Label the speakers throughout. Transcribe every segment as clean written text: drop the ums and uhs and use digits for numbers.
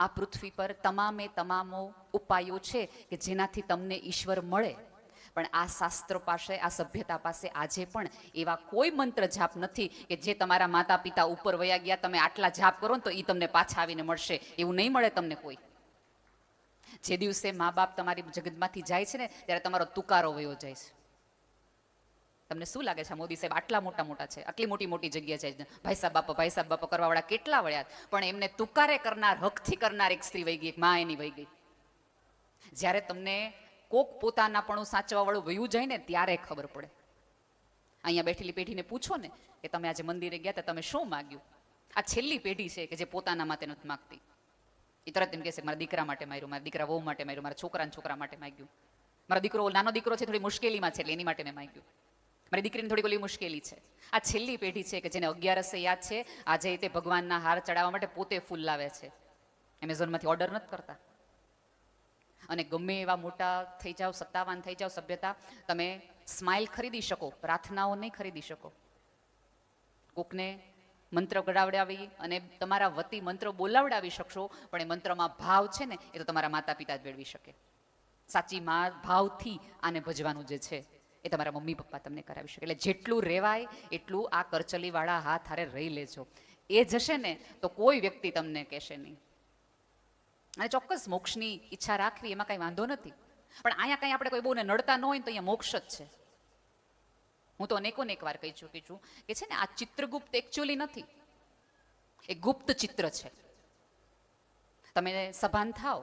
Speaker 1: આ પૃથ્વી પર તમામે તમામો ઉપાયો છે કે જેનાથી તમને ઈશ્વર મળે, પણ આ શાસ્ત્ર પાસે, આ સભ્યતા પાસે આજે પણ એવા કોઈ મંત્ર જાપ નથી કે જે તમારા માતા પિતા ઉપર વયા ગયા, તમે આટલા જાપ કરો ને તો એ તમને પાછા આવીને મળશે. એવું નહીં મળે તમને કોઈ. જે દિવસે મા બાપ તમારી જગતમાંથી જાય છે ને ત્યારે તમારો તુકારો વયો જાય છે. તમને શું લાગે છે મોદી સાહેબ આટલા મોટા મોટા છે, આટલી મોટી મોટી જગ્યા છે, ભાઈ સાહેબ બાપા કરવા વાળા કેટલા વળ્યા, પણ એમને તુકારે કરનાર, હકથી કરનાર એક સ્ત્રી વહી ગઈ, એક મા એની વહી ગઈ. જ્યારે તમને કોક પોતાનાપણું સાચવા વાળું વયું જાય ને ત્યારે ખબર પડે. અહીંયા બેઠેલી પેઢીને પૂછો ને કે તમે આજે મંદિરે ગયા હતા, તમે શું માગ્યું? આ છેલ્લી પેઢી છે કે જે પોતાના માટે નથી માગતી. એ તરત એમ કહેશે મારા દીકરા માટે માર્યું, મારા દીકરા વહુ માટે માર્યું, મારા છોકરા માટે માગ્યું, મારા દીકરો નાનો દીકરો છે થોડી મુશ્કેલીમાં છે એટલે એની માટે મેં માગ્યું, મારી દીકરીને થોડી ઓલી મુશ્કેલી છે. આ છેલ્લી પેઢી છે કે જેને 11 યાદ છે, આજે તે ભગવાનના હાર ચડાવવા માટે પોતે ફૂલ લાવે છે, એમેઝોનમાંથી ઓર્ડર નથી કરતા. અને ગમે એવા મોટા થઈ જાઓ, સત્તાવાન થઈ જાઓ, સભ્યતા, તમે સ્માઇલ ખરીદી શકો, પ્રાર્થનાઓ નહીં ખરીદી શકો. કોકને મંત્ર ગડાવડાવી અને તમારા વતી મંત્ર બોલાવડાવી શકશો, પણ એ મંત્રમાં ભાવ છે ને એ તો તમારા માતા પિતા જ મેળવી શકે. સાચી ભાવથી આને ભજવાનું જે છે એ તમારા મમ્મી પપ્પા તમને કરાવી શકે. એટલે જેટલું રહેવાય એટલું આ કરચલીવાળા હાથ હારે રહી લેજો. એ જશે ને તો કોઈ વ્યક્તિ તમને કહેશે નહીં. અને ચોક્કસ મોક્ષની ઈચ્છા રાખવી એમાં કંઈ વાંધો નથી, પણ અહીંયા કંઈ આપણે કોઈ બહુને નડતા ન હોય ને તો અહીંયા મોક્ષ જ છે. હું તો અનેકોને એક વાર કહી ચૂકી છું કે છે ને આ ચિત્રગુપ્ત એકચ્યુઅલી નથી, એ ગુપ્ત ચિત્ર છે. તમે સભાન થાવ,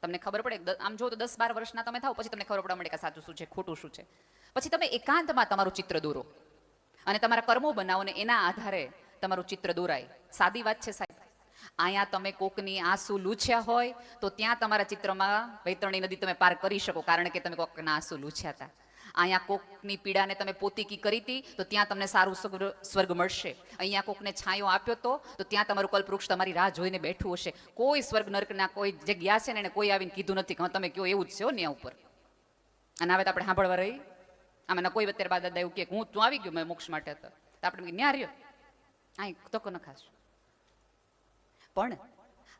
Speaker 1: તમને ખબર પડે, આમ જો તો 10-12 વર્ષના તમે થાવ પછી તમને ખબર પડવા મળે કે સાચું શું છે, ખોટું શું છે. પછી તમે એકાંતમાં તમારું ચિત્ર દોરો અને તમારા કર્મો બનાવો ને એના આધારે તમારું ચિત્ર દોરાય. સાદી વાત છે સાહેબ. અહીંયા તમે કોકની આંસુ લૂછ્યા હોય તો ત્યાં તમારા ચિત્રમાં વૈતરણી નદી તમે પાર કરી શકો, કારણ કે તમે કોકના આંસુ લૂછ્યા હતા. અહીંયા કોકની પીડાને તમે પોતીકી કરી હતી તો ત્યાં તમને સારું સ્વર્ગ મળશે. અહીંયા કોકને છાંયો આપ્યો તો ત્યાં તમારું કલ્પવૃક્ષ તમારી રાહ જોઈને બેઠું હશે. કોઈ સ્વર્ગ નર્કના કોઈ જે ગયા છે ને એને કોઈ આવીને કીધું નથી કે તમે કયો એવું જ છે ને ઉપર. અને હવે તો આપણે સાંભળવા રહી, આમાં કોઈ અત્યારે બા દાદા એવું કે હું તું આવી ગયો મેં મોક્ષ માટે હતો, તો આપણે ન્યા રહ્યો અહીં તો ન ખાસ. પણ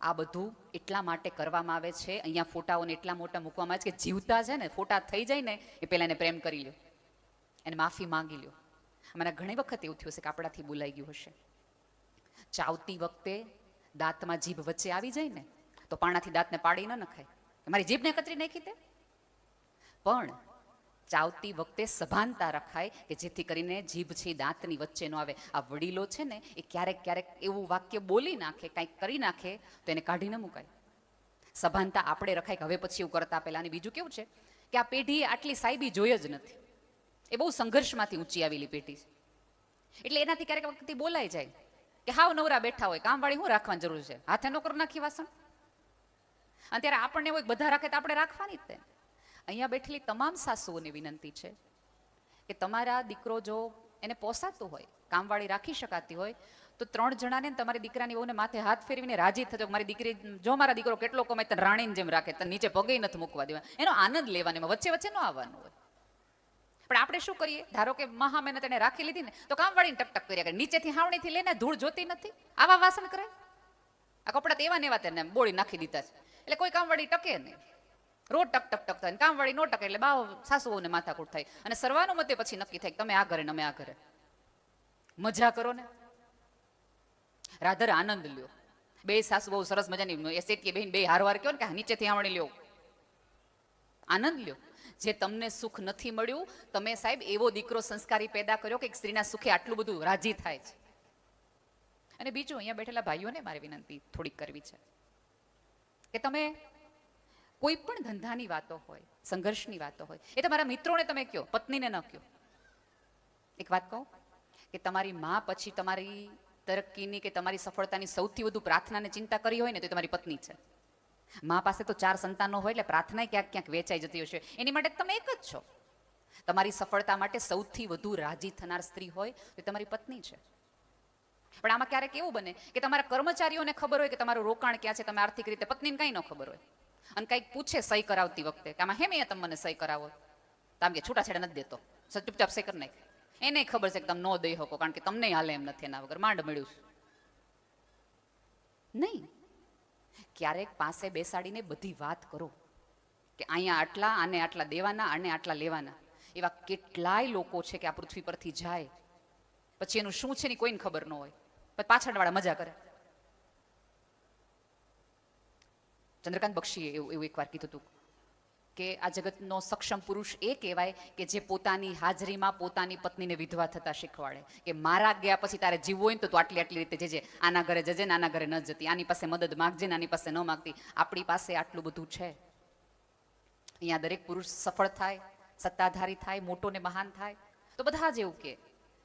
Speaker 1: આ બધું એટલા માટે કરવામાં આવે છે, અહીંયા ફોટાઓને એટલા મોટા મૂકવામાં આવે છે કે જીવતા છે ને ફોટા થઈ જાય ને એ પહેલાં એને પ્રેમ કરી લ્યો, એને માફી માંગી લ્યો. મને ઘણી વખત એવું થયું હશે કે આપણાથી બોલાઈ ગયું હશે. ચાવતી વખતે દાંતમાં જીભ વચ્ચે આવી જાય ને તો પાણાથી દાંતને પાડી ન નખાય, મારી જીભને કતરી નાખી દે. પણ ચાવતી વખતે સભાનતા રખાય કે જેથી કરીને જીભ છે દાંતની વચ્ચે ન આવે. આ વડીલો છે ને એ ક્યારેક ક્યારેક એવું વાક્ય બોલી નાખે, કાંઈક કરી નાખે તો એને કાઢી ન મુકાય. સભાનતા આપણે રખાય કે હવે પછી એવું કરતા પહેલા. અને બીજું કેવું છે કે આ પેઢીએ આટલી સાહેબી જોઈ જ નથી, એ બહુ સંઘર્ષમાંથી ઊંચી આવેલી પેઢી છે. એટલે એનાથી ક્યારેક વખતે બોલાઈ જાય કે હાવ નવરા બેઠા હોય, કામવાળી શું રાખવાની જરૂર છે, હાથે નો કરી નાખી વાસણ. અને ત્યારે આપણને એવું બધા રાખે તો આપણે રાખવાની જ તે. અહીંયા બેઠેલી તમામ સાસુઓને વિનંતી છે કે તમારા દીકરો જો એને પોસાતું હોય, કામવાળી રાખી શકાતી હોય તો 3 જણાને તમારી દીકરાની વહુને માથે હાથ ફેરવીને રાજી થજો. મારી દીકરી જો મારા દીકરો કેટલો કમાય તને રાણીની જેમ રાખે, તને નીચે પગે નથી મૂકવા દેવા, એનો આનંદ લેવાનો, એમાં વચ્ચે વચ્ચે ન આવવાનું હોય. પણ આપણે શું કરીએ, ધારો કે મહા મહેનત એને રાખી લીધી ને તો કામવાળીને ટકટક કર્યા કરે, નીચેથી હાવણીથી લઈને ધૂળ જોતી નથી, આવા વાસણ કરે. આ કપડા તો એવા ને એવા તેને બોળી નાખી દીધા છે એટલે કોઈ કામવાળી ટકે નહીં. રોજ ટક ટક ટક થાય, કામવાળી નો ટકે એટલે બાવ સાસુઓને માથાકૂટ થાય. અને સર્વાનુમતે પછી નક્કી થાય તમે આ ઘરે ને અમે આ ઘરે. મજા કરો ને, રાધર આનંદ લ્યો. બે સાસુ બહુ સરસ મજાની એ શેઠી બહેન બે હારવાર કયો ને કે નીચેથી આવણી લ્યો, આનંદ લ્યો. જે તમને સુખ નથી મળ્યું, તમે સાહેબ એવો દીકરો સંસ્કારી પેદા કર્યો કે સ્ત્રીના સુખે આટલું બધું રાજી થાય છે. અને બીજું અહીંયા બેઠેલા ભાઈઓને મારી વિનંતી થોડીક કરવી છે કે તમે કોઈ પણ ધંધાની વાતો હોય, સંઘર્ષની વાતો હોય, એ તમારા મિત્રોને તમે કહો, પત્નીને ન કહો. એક વાત કહું કે તમારી મા પછી તમારી તરક્કીની કે તમારી સફળતાની સૌથી વધુ પ્રાર્થનાને ચિંતા કરી હોય ને તો એ તમારી પત્ની છે. મા પાસે તો 4 સંતાનો હોય એટલે પ્રાર્થના ક્યાંક ક્યાંક વેચાઈ જતી હશે, એની માટે તમે એક જ છો. તમારી સફળતા માટે સૌથી વધુ રાજી થનાર સ્ત્રી હોય તો તમારી પત્ની છે. પણ આમાં ક્યારેક એવું બને કે તમારા કર્મચારીઓને ખબર હોય કે તમારું રોકાણ ક્યાં છે, તમે આર્થિક રીતે, પત્નીને કંઈ ન ખબર હોય અને કંઈક પૂછે સહી કરાવતી વખતે કે આમાં હેમ અહીંયા તમે મને સહી કરાવો, તો આમ કે છૂટાછેડા નથી દેતો, ચૂપચાપ સહી કરી નાખ. એને ખબર છે કે તમે ન દઈ શકો કારણ કે તમને હાલે એમ નથી, એના વગર માંડ મળ્યું નહીં. ક્યારેક પાસે બેસાડીને બધી વાત કરો કે અહીંયા આટલા, આને આટલા દેવાના, આને આટલા લેવાના. એવા કેટલાય લોકો છે કે આ પૃથ્વી પરથી જાય પછી એનું શું છે ને કોઈને ખબર ન હોય, પછી પાછળવાળા મજા કરે. ચંદ્રકાંત બક્ષીએ એવું એકવાર કીધું હતું કે આ જગતનો સક્ષમ પુરુષ એ કહેવાય કે જે પોતાની હાજરીમાં પોતાની પત્નીને વિધવા થતા શીખવાડે કે મારા ગયા પછી તારે જીવવું હોય ને તો તું આટલી આટલી રીતે જજે, આના ઘરે જજે ને આના ઘરે ન જતી, આની પાસે મદદ માગજે ને આની પાસે ન માગતી. આપણી પાસે આટલું બધું છે. અહીંયા દરેક પુરુષ સફળ થાય, સત્તાધારી થાય, મોટો ને મહાન થાય તો બધા જ એવું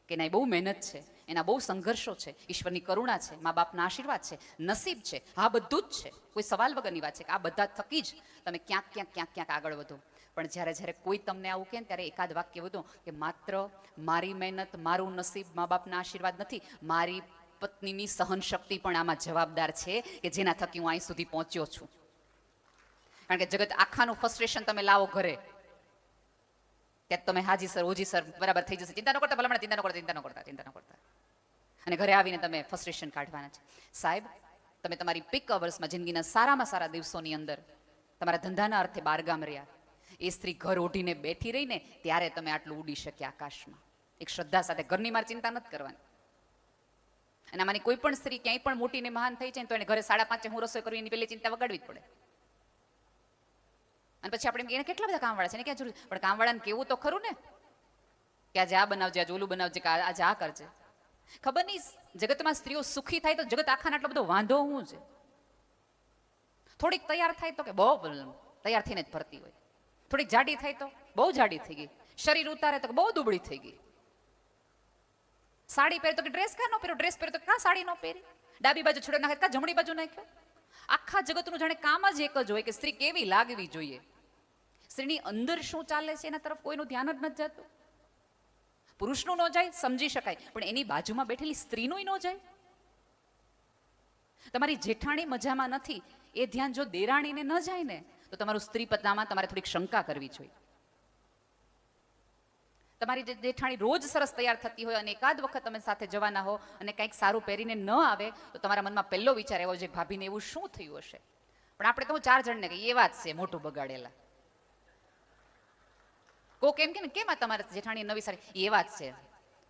Speaker 1: કે ના બહુ મહેનત છે, એના બહુ સંઘર્ષો છે, ઈશ્વરની કરુણા છે, મા બાપના આશીર્વાદ છે, નસીબ છે. હા, બધું જ છે, કોઈ સવાલ વગરની વાત છે કે આ બધા થકી જ તમે ક્યાંક આગળ વધો. પણ જ્યારે કોઈ તમને આવું કહે ને ત્યારે એકાદ વાક્ય વધો કે માત્ર મારી મહેનત, મારું નસીબ, મા બાપના આશીર્વાદ નથી, મારી પત્નીની સહન શક્તિ પણ આમાં જવાબદાર છે કે જેના થકી હું અહીં સુધી પહોંચ્યો છું. કારણ કે જગત આખાનું ફ્રસ્ટ્રેશન તમે લાવો ઘરે, ત્યાં તમે હાજી સર, ઓજી સર, બરાબર થઈ જશે, ચિંતા ન કરતા, ભલામણ ચિંતા ન કરતા. અને ઘરે આવીને તમે ફ્રસ્ટ્રેશન કાઢવાના છે. સાહેબ, તમે તમારી પીક અવર્સમાં જિંદગીના સારામાં સારા દિવસોની અંદર તમારા ધંધાના અર્થે બારગામ રહ્યા, એ સ્ત્રી ઘર ઓઢીને બેઠી રહીને ત્યારે તમે આટલું ઉડી શક્યા આકાશમાં. એક શ્રદ્ધા સાથે ઘરની મારે ચિંતા નથી કરવાની. અને આમાંની કોઈ પણ સ્ત્રી ક્યાંય પણ મોટીને મહાન થઈ છે ને તો એને ઘરે 5:30 હું રસોઈ કરવી એની પહેલી ચિંતા વગાડવી જ પડે. અને પછી આપણે એને કેટલા બધા કામવાળા છે ને ક્યાં જરૂર, પણ કામવાળાને કેવું તો ખરું ને કે આજે આ બનાવજે, આજે ઓલું બનાવજે, કે આજે આ કરજે. ખબર નહીં જગતમાં સ્ત્રીઓ સુખી થાય તો જગત આખાને આટલો બધો વાંધો શું છે? થોડીક તૈયાર થાય તો કે બહુ તૈયાર થઈને જ ફરતી હોય, થોડીક જાડી થાય તો બહુ જાડી થઈ ગઈ, શરીર ઉતારે તો બહુ દુબળી થઈ ગઈ, સાડી પહેરે તો કે ડ્રેસ કાં ન પહેર્યો, ડ્રેસ પહેરે તો કાં સાડી ન પહેરી, ડાબી બાજુ છોડો નાખે કાં જમણી બાજુ નાખ્યો. આખા જગતનું જાણે કામ જ એક જ હોય કે સ્ત્રી કેવી લાગવી જોઈએ. સ્ત્રીની અંદર શું ચાલે છે એના તરફ કોઈનું ધ્યાન જ નથી જતું. પુરુષનું ન જાય સમજી શકાય, પણ એની બાજુમાં બેઠેલી સ્ત્રીનું ન જાય. તમારી જેઠાણી મજામાં નથી એ ધ્યાન જો દેરાણીને ન જાય ને તો તમારું સ્ત્રી પત્નામાં તમારે થોડીક શંકા કરવી જોઈએ. તમારી જે જેઠાણી રોજ સરસ તૈયાર થતી હોય અને એકાદ વખત તમે સાથે જવાના હો અને કંઈક સારું પહેરીને ન આવે તો તમારા મનમાં પહેલો વિચાર એવો છે ભાભીને એવું શું થયું હશે. પણ આપણે તો હું 4 જણને કહીએ એ વાત છે મોટું બગાડેલા. કોક એમ કે કેમ આ તમારે જેઠાણી નવી સારી, એ વાત છે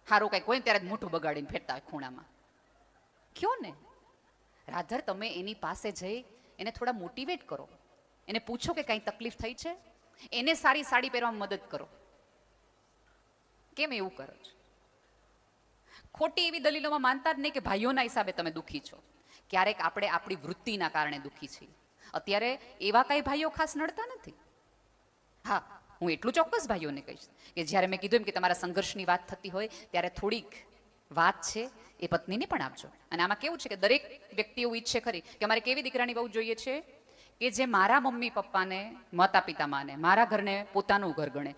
Speaker 1: સારું કંઈક હોય ત્યારે જ મોટું બગાડીને ફેરતા હોય ખૂણામાં. કયો ને રાધર તમે એની પાસે જઈ એને થોડા મોટિવેટ કરો, એને પૂછો કે કંઈ તકલીફ થઈ છે, એને સારી સાડી પહેરવામાં મદદ કરો. કેમ એવું કરો છો? ખોટી એવી દલીલોમાં માનતા જ નહીં કે ભાઈઓના હિસાબે તમે દુઃખી છો. ક્યારેક આપણે આપણી વૃત્તિના કારણે દુઃખી છીએ. અત્યારે એવા કઈ ભાઈઓ ખાસ નડતા નથી. હા, હું એટલું ચોક્કસ ભાઈઓને કહીશ કે જ્યારે મેં કીધું એમ કે તમારા સંઘર્ષની વાત થતી હોય ત્યારે થોડીક વાત છે એ પત્નીને પણ આપજો. અને આમાં કેવું છે કે દરેક વ્યક્તિ એવું ઈચ્છે ખરી કે અમારે કેવી દીકરાની બહુ જોઈએ છે કે જે મારા મમ્મી પપ્પાને, માતા પિતા માને, મારા ઘરને પોતાનું ઘર ગણે,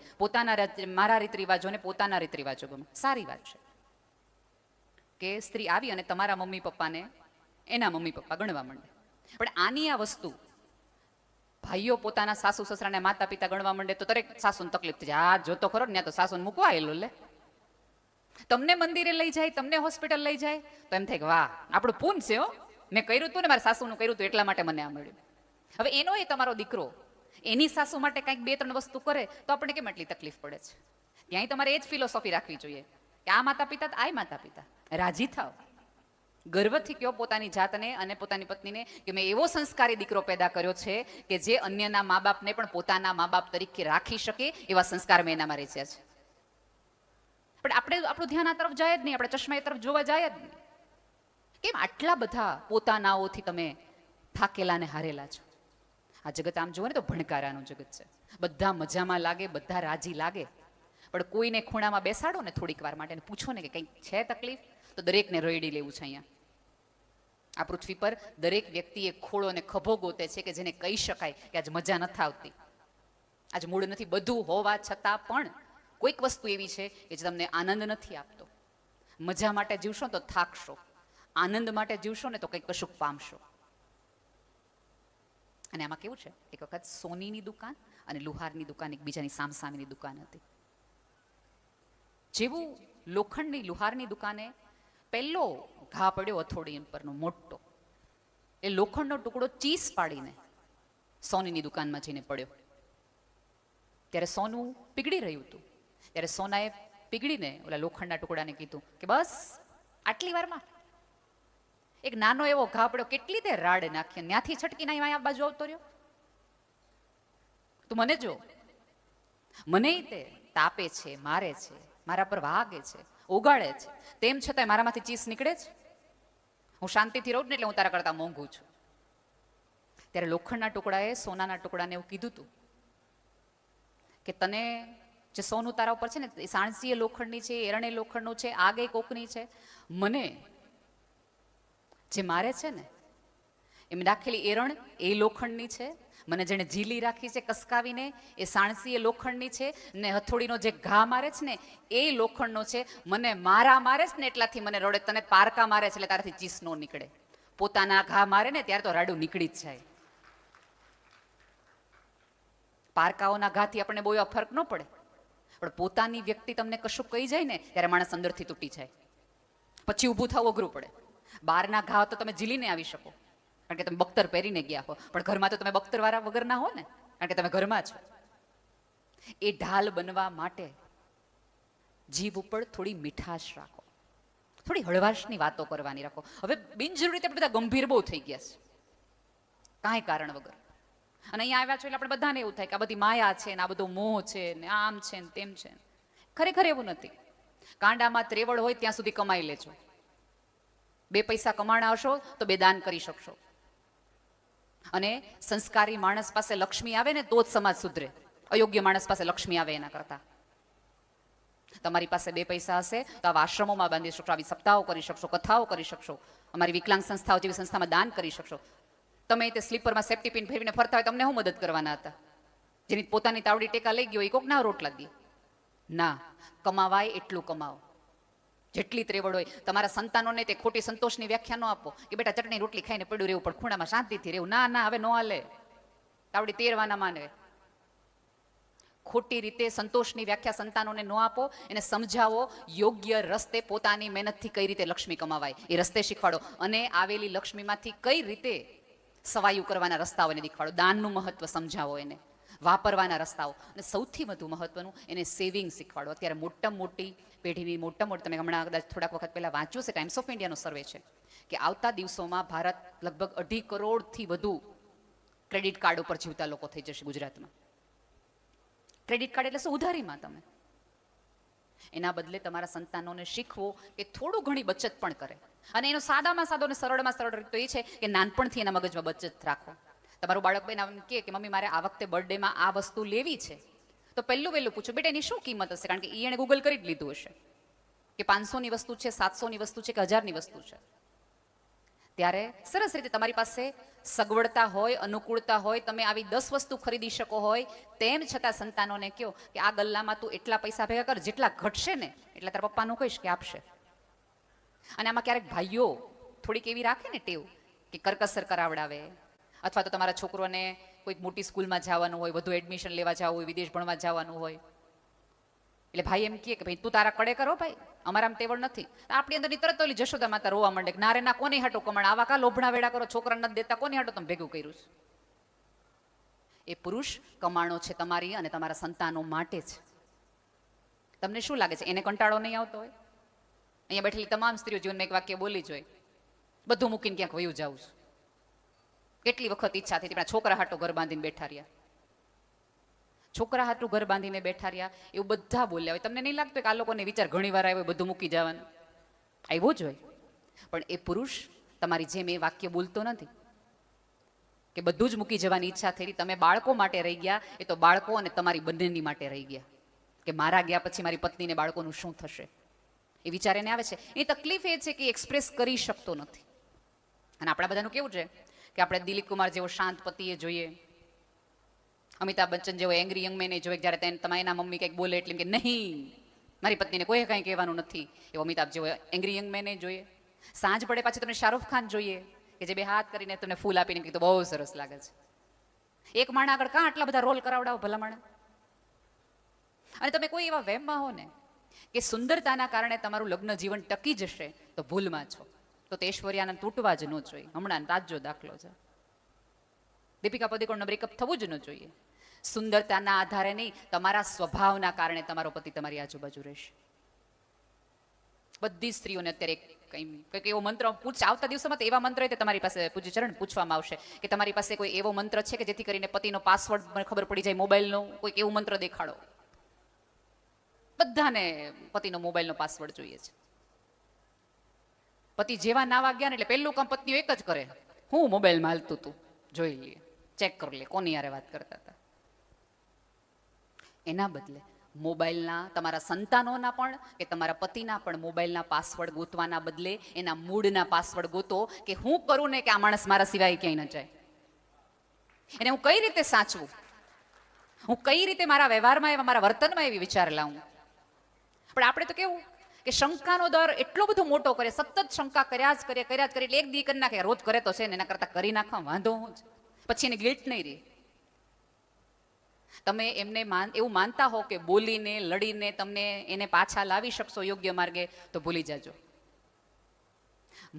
Speaker 1: મારા રીત રિવાજોને પોતાના રીત રિવાજો ગમે. સારી વાત છે કે સ્ત્રી આવી અને તમારા મમ્મી પપ્પાને એના મમ્મી પપ્પા ગણવા માંડે. પણ આની આ વસ્તુ ભાઈઓ પોતાના સાસુ સસરાને માતા પિતા ગણવા માંડે તો દરેક સાસુને તકલીફ થઈ જાય. આ જોતો ખરો ને, ત્યાં તો સાસુને મૂકવા આવેલો લે. તમને મંદિરે લઈ જાય, તમને હોસ્પિટલ લઈ જાય તો એમ થાય કે વાહ આપણું પૂન છે, હો મેં કર્યું હતું ને મારા સાસુનું કર્યું હતું એટલા માટે મને આ મળ્યું. હવે એનો એ તમારો દીકરો એની સાસુ માટે કંઈક 2-3 વસ્તુ કરે તો આપણે કેમ એટલી તકલીફ પડે છે? ત્યાંય તમારે એ જ ફિલોસોફી રાખવી જોઈએ કે આ માતા પિતા આ માતા પિતા, રાજી થાવ, ગર્વથી કહો પોતાની જાતને અને પોતાની પત્નીને કે મેં એવો સંસ્કારી દીકરો પેદા કર્યો છે કે જે અન્યના મા બાપને પણ પોતાના મા બાપ તરીકે રાખી શકે એવા સંસ્કાર મેં એનામાં રચ્યા છે. પણ આપણે આપણું ધ્યાન આ તરફ જાય જ નહીં, આપણે ચશ્મા એ તરફ જોવા જાય જ નહીં. કેમ આટલા બધા પોતાનાઓથી તમે થાકેલા ને હારેલા છો? આ જગત આમ જુઓ ને તો ભણકારાનું જગત છે. બધા મજામાં લાગે, બધા રાજી લાગે, પણ કોઈને ખૂણામાં બેસાડો ને થોડીક વાર માટે પૂછો ને કે કંઈક છે તકલીફ તો દરેકને રોયડી લેવું છે. અહીંયા આ પૃથ્વી પર દરેક વ્યક્તિ એક ખોળો અને ખભો ગોતે છે કે જેને કહી શકાય કે આજ મજા નથી આવતી, આજ મૂડ નથી. બધું હોવા છતાં પણ કોઈક વસ્તુ એવી છે કે જે તમને આનંદ નથી આપતો. મજા માટે જીવશો તો થાકશો, આનંદ માટે જીવશો ને તો કંઈક કશુંક પામશો. અને આમાં કેવું છે, એક વખત સોનીની દુકાન અને લુહારની દુકાન એકબીજાની સામસામેની દુકાન હતી. જેવું લોખંડની લુહારની દુકાને પહેલો ઘા પડ્યો હથોડી પરનો મોટો, એ લોખંડનો ટુકડો ચીસ પાડીને સોનીની દુકાનમાં જઈને પડ્યો. ત્યારે સોનું પીગળી રહ્યું હતું. ત્યારે સોનાએ પીગળીને ઓલા લોખંડના ટુકડાને કીધું કે બસ આટલી વારમાં એક નાનો એવો ઘા પડ્યો, કેટલી તે રાડ નાખી, ત્યાંથી છટકીને અહીંયા બાજુ આવતો રહ્યો. તું મને જો, મને તે તાપે છે, મારે છે, મારા પર વાગે છે, ઓગાળે છે, તેમ છતાંય મારામાંથી ચીસ નીકળે છે. હું શાંતિથી રહું ને એટલે હું તારા કરતા મોંઘું છું. ત્યારે લોખંડના ટુકડાએ સોનાના ટુકડાને એવું કીધું હતું કે તને જે સોનું તારા ઉપર છે ને, એ સાણસી લોખંડની છે, એરણે લોખંડનું છે, આગે કોકની છે. મને જે મારે છે ને, એમ રાખેલી એરણ એ લોખંડની છે, મને જેને ઝીલી રાખી છે કસકાવીને એ સાણસી એ લોખંડની છે, ને હથોડીનો જે ઘા મારે છે ને એ લોખંડનો છે. મને મારા મારે છે ને એટલાથી મને રડે, તને પારકા મારે છે એટલે તારાથી ચીસ નો નીકળે. પોતાના ઘા મારે ને ત્યારે તો રાડું નીકળી જ જાય. પારકાઓના ઘાથી આપણને બહુ ફરક ન પડે, પણ પોતાની વ્યક્તિ તમને કશું કહી જાય ને ત્યારે માણસ અંદરથી તૂટી જાય, પછી ઊભું થવું અઘરું પડે. બહારના ઘા તો તમે ઝીલીને આવી શકો કારણ કે તમે બખ્તર પહેરીને ગયા હો, પણ ઘરમાં તો તમે બખ્તર વાળા વગર ના હો ને, કારણ કે તમે ઘરમાં છો. એ ઢાલ બનવા માટે જીભ ઉપર થોડી મીઠાશ રાખો, થોડી હળવાશની વાતો કરવાની રાખો. હવે બિનજરૂરી રીતે બધા ગંભીર બહુ થઈ ગયા છે કાંઈ કારણ વગર. અને અહીંયા આવ્યા છો એટલે આપણે બધાને એવું થાય કે આ બધી માયા છે ને આ બધો મોહ છે ને આમ છે ને તેમ છે. ખરેખર એવું નથી. કાંડામાં ત્રેવડ હોય ત્યાં સુધી કમાઈ લેજો. 2 પૈસા કમાણા હશો તો 2 દાન કરી શકશો. અને સંસ્કારી માણસ પાસે લક્ષ્મી આવે ને તો જ સમાજ સુધરે. અયોગ્ય માણસ પાસે લક્ષ્મી આવે એના કરતા. તમારી પાસે 2 પૈસા હશે તો આવા આશ્રમોમાં બાંધી શકશો, આવી સપ્તાહો કરી શકશો, કથાઓ કરી શકશો, અમારી વિકલાંગ સંસ્થાઓ જેવી સંસ્થામાં દાન કરી શકશો. તમે તે સ્લીપરમાં સેફ્ટી પિન ફેરવીને ફરતા હોય, તમને શું મદદ કરવાના હતા? જેની પોતાની તાવડી ટેકા લઈ ગયો એ કોકના રોટલા દે ના. કમાવાય એટલું કમાવો, જેટલી ત્રેવડ હોય. તમારા સંતાનોને તે ખોટી સંતોષની વ્યાખ્યા ન આપો કે બેટા ચટણી રોટલી ખાઈને પડ્યું રહેવું, પણ ખૂણામાં શાંતિથી રહેવું. ના ના, હવે ન હાલે. તાવડી તેરવાના માને. ખોટી રીતે સંતોષની વ્યાખ્યા સંતાનોને ન આપો, એને સમજાવો યોગ્ય રસ્તે પોતાની મહેનતથી કઈ રીતે લક્ષ્મી કમાવાય એ રસ્તે શીખવાડો. અને આવેલી લક્ષ્મીમાંથી કઈ રીતે સવાયું કરવાના રસ્તાઓ એને દેખાડો. દાનનું મહત્વ સમજાવો એને, વાપરવાના રસ્તાઓ, અને સૌથી વધુ મહત્વનું એને સેવિંગ શીખવાડો. અત્યારે મોટી પેઢીની મોટી તમે હમણાં કદાચ થોડાક વખત પહેલા વાંચ્યું છે, ટાઈમ્સ ઓફ ઇન્ડિયાનો સર્વે છે કે આવતા દિવસોમાં ભારત લગભગ 2.5 કરોડથી વધુ ક્રેડિટ કાર્ડ ઉપર જીવતા લોકો થઈ જશે ગુજરાતમાં. ક્રેડિટ કાર્ડ એટલે શું? ઉધારીમાં તમે. એના બદલે તમારા સંતાનોને શીખવો કે થોડું ઘણી બચત પણ કરે. અને એનો સાદામાં સાદો અને સરળમાં સરળ રીત તો એ છે કે નાનપણથી એના મગજમાં બચત રાખો. તમારું બાળક બેન કે મમ્મી મારે આ વખતે બર્થડેમાં આ વસ્તુ લેવી છે, તો પહેલું પૂછો બેટા એની શું કિંમત હશે? કારણ કે એને ગૂગલ કરી જ લીધું હશે કે 500ની વસ્તુ છે, 700ની વસ્તુ છે કે 1000ની વસ્તુ છે. ત્યારે સરસ રીતે તમારી પાસે સગવડતા હોય, અનુકૂળતા હોય, તમે આવી 10 વસ્તુ ખરીદી શકો હોય, તેમ છતાં સંતાનોને કહો કે આ ગલ્લામાં તું એટલા પૈસા ભેગા કર, જેટલા ઘટશે ને એટલા તારા પપ્પાનું કહીશ કે આપશે. અને આમાં ક્યારેક ભાઈઓ થોડીક એવી રાખે ને ટેવ કે કરકસર કરાવડાવે, અથવા તો તમારા છોકરોને કોઈક મોટી સ્કૂલમાં જવાનું હોય, વધુ એડમિશન લેવા જવું હોય, વિદેશ ભણવા જવાનું હોય, એટલે ભાઈ એમ કહે કે ભાઈ તું તારા કડે કરો ભાઈ, અમારામાં તેવડ નથી. આપણી અંદરની તરત ઓલી જશોદા માતા રોવા માંડે કે નારે ના, કોની હાટો કમણ, આવા કા લોભણા વેડા કરો, છોકરા નથી દેતા, કોની હાટો તમે ભેગું કર્યું છે? એ પુરુષ કમાણો છે તમારી અને તમારા સંતાનો માટે છે. તમને શું લાગે છે એને કંટાળો નહીં આવતો હોય? અહીંયા બેઠેલી તમામ સ્ત્રીઓ જીવનમાં એક વાક્ય બોલી જ હોય, બધું મૂકીને ક્યાંક વયું જાઉં છું. કેટલી વખત ઈચ્છા થઈ હતી છોકરા હાટો ઘર બાંધીને બેઠા રહ્યા, છોકરા હાટું ઘર બાંધીને બેઠા રહ્યા, એવું બધા બોલ્યા હોય. તમને નહીં લાગતું કે આ લોકોને વિચાર ઘણી વાર આવ્યો બધું મૂકી જવાનું? આવ્યો જ હોય. પણ એ પુરુષ તમારી જેમ એ વાક્ય બોલતો નથી કે બધું જ મૂકી જવાની ઈચ્છા થઈ. તમે બાળકો માટે રહી ગયા, એ તો બાળકો અને તમારી બંનેની માટે રહી ગયા કે મારા ગયા પછી મારી પત્નીને બાળકોનું શું થશે, એ વિચાર એને આવે છે. એ તકલીફ એ છે કે એક્સપ્રેસ કરી શકતો નથી. અને આપણા બધાનું કેવું છે કે આપણે દિલીપ કુમાર જેવો શાંત પતિએ જોઈએ, અમિતાભ બચ્ચન જેવો એંગ્રી યંગ મેને જોઈએ, જ્યારે તમારી એના મમ્મી કંઈક બોલે એટલે કે નહીં મારી પત્નીને કોઈ કંઈ કહેવાનું નથી, એવો અમિતાભ જેવો એંગ્રી યંગ મેને જોઈએ. સાંજ પડે પાછી તમને શાહરૂખ ખાન જોઈએ કે જે 2 હાથ કરીને તમને ફૂલ આપીને કીધું બહુ સરસ લાગે છે. એક માણા આગળ કાં આટલા બધા રોલ કરાવડાવો ભલા માણે? અને તમે કોઈ એવા વહેમમાં હો ને કે સુંદરતાના કારણે તમારું લગ્ન જીવન ટકી જશે, તો ભૂલમાં છો. તો તે ઐશ્વર્યાને તૂટવા જ ન જોઈએ. હમણાં તાજો દાખલો છે. દીપિકા પદુકોણનું બ્રેકઅપ થવું જ ન જોઈએ. સુંદરતાના આધારે નહીં, તમારા સ્વભાવના કારણે તમારો પતિ તમારી આજુબાજુ રહેશે. બધી સ્ત્રીઓને અત્યારે કંઈક એવો મંત્ર આવતા દિવસોમાં તો એવા મંત્ર હોય તમારી પાસે પૂજ્ય ચરણ પૂછવામાં આવશે કે તમારી પાસે કોઈ એવો મંત્ર છે કે જેથી કરીને પતિનો પાસવર્ડ મને ખબર પડી જાય, મોબાઈલનો કોઈક એવું મંત્ર દેખાડો. બધાને પતિનો મોબાઈલનો પાસવર્ડ જોઈએ છે. પતિ જેવા નાવા ગયા ને એટલે પહેલું કામ પત્નીઓ એક જ કરે, હું મોબાઈલમાં હાલતું તું જોઈ લઈએ, ચેક કરી લે કોની યારે વાત કરતા હતા. એના બદલે મોબાઈલના તમારા સંતાનોના પણ કે તમારા પતિના પણ મોબાઈલના પાસવર્ડ ગોતવાના બદલે એના મૂળના પાસવર્ડ ગોતો કે હું કરું ને કે આ માણસ મારા સિવાય ક્યાંય ન જાય, એને હું કઈ રીતે સાચવું, હું કઈ રીતે મારા વ્યવહારમાં મારા વર્તનમાં એવી વિચાર લાવું. પણ આપણે તો કેવું કે શંકાનો દર એટલો બધો મોટો કરે, સતત શંકા કર્યા જ કરે એટલે એક દી કરી નાખે, રોજ કરે તો છે ને એના કરતા કરી નાખવા વાંધો હું જ, પછી એને ગિલ્ટ નહીં રહે. તમે એમને એવું માનતા હો કે બોલીને લડીને તમને એને પાછા લાવી શકશો યોગ્ય માર્ગે, તો ભૂલી જાજો.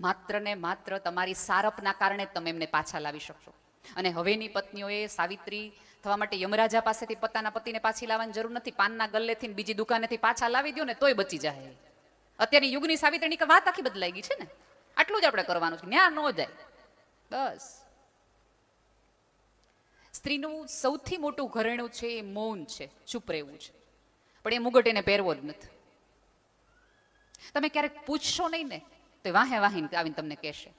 Speaker 1: માત્ર ને માત્ર તમારી સારપના કારણે તમે એમને પાછા લાવી શકશો. અને હવેની પત્નીઓએ સાવિત્રી થવા માટે યમરાજા પાસેથી પોતાના પતિને પાછી લાવવાની જરૂર નથી. પાનના ગલ્લેથી બીજી દુકાનેથી પાછા લાવી દો ને તોય બચી જાય. અત્યારની યુગની સાવિત્રીની વાત આખી બદલાઈ ગઈ છે ને. આટલું જ આપણે કરવાનું છે, ન્યા ન જાય બસ. સ્ત્રીનું સૌથી મોટું ઘરેણું છે એ મૌન છે, ચૂપ રહેવું છે. પણ એ મુગટ એને પહેરવો જ નથી. તમે ક્યારેક પૂછશો નહીં ને તો વાહે વાહીને આવીને તમને કહેશે